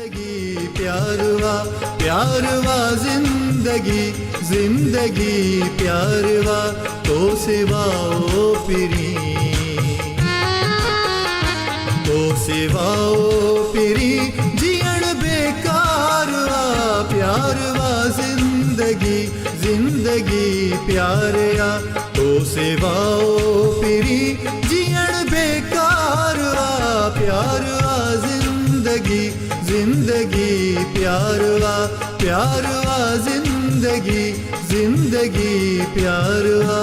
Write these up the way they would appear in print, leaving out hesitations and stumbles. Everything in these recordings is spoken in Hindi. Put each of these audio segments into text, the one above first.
जिंदगी प्यारवा प्यारवा जिंदगी जिंदगी प्यारवा तो सिवाओ पिरी तो सिवाओ पिरी जियण बेकारवा प्यारवा जिंदगी जिंदगी प्यारया तो सिवाओ पिरी जियण बेकारवा प्यारवा जिंदगी जिंदगी प्यारवा प्यारवा जिंदगी जिंदगी प्यारवा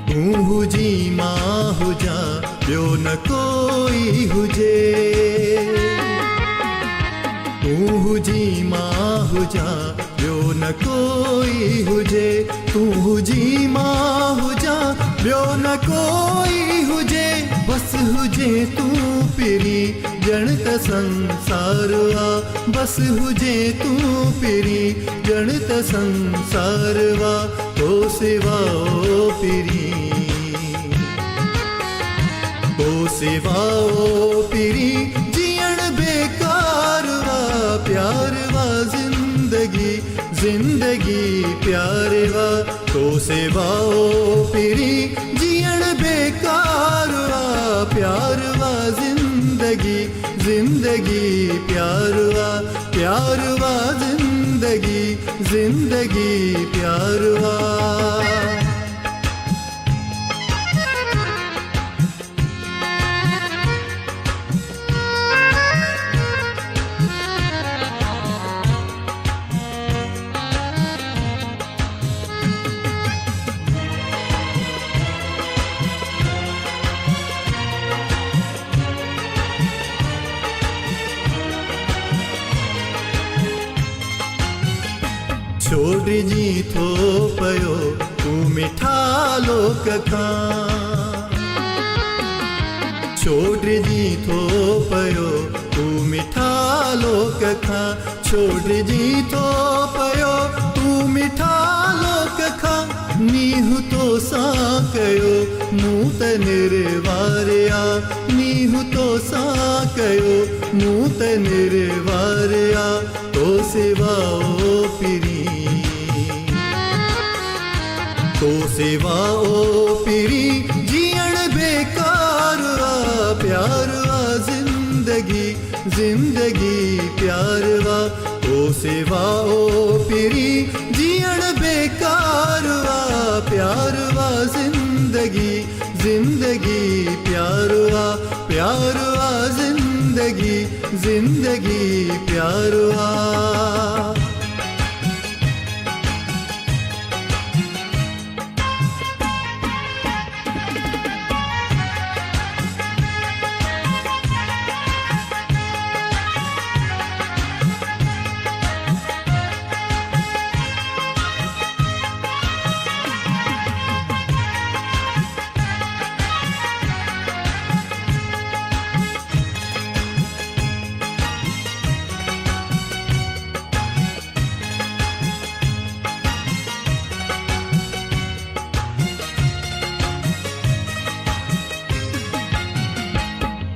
तू हुजी मां हुजा ॿियो न कोई हुजे तू हुजी मां हुजा ॿियो न कोई हुजे तू हुजी मां हुजा ॿियो न कोई हुजे बस हुजे तू पिरी ॼण त संसार वा बस हुजे तू पिरी ॼण त संसार वा तो सिवाओ पिरी तो सिवाओ पिरी जियण बेकारवा प्यारवा जिंदगी जिंदगी प्यारवा तो सिवाओ पिरी जियण बेकारवा प्यारवा जिंदगी जिंदगी प्यारवा प्यारवा जिंदगी जिंदगी प्यारवा छोड़ जी थो पयो तू मिठा लोक खां छोड़ जी थो पयो तू मिठा लोक खां छोड़ जी थो पयो तू मिठा लोक खां नीहु तो सां कयो मूं त निर्वारया नीहु तो सां कयो मूं त निर्वारया तो सिवाओ पिरी तो सिवाओ पिरी जियण बेकारवा प्यारवा जिंदगी जिंदगी प्यारवा तो सिवाओ पिरी जियण बेकारवा प्यारवा जिंदगी जिंदगी प्यारवा प्यारवा जिंदगी जिंदगी प्यारवा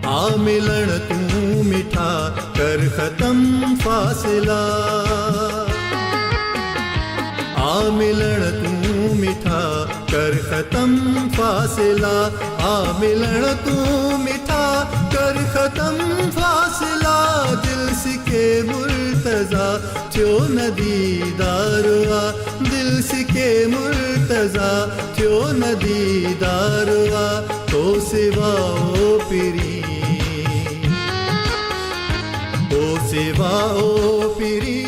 आ मिलन तू मिठा कर खत्म फासला आ मिलन तू मिठा कर खत्म फासला आ मिलन तू मिठा कर खत्म फासला दिल सिके मुर्तजा थियो न दीदारवा दिल सिके मुर्तजा थियो न दीदारवा तो सिवाओ पिरी तो सिवाओ पिरी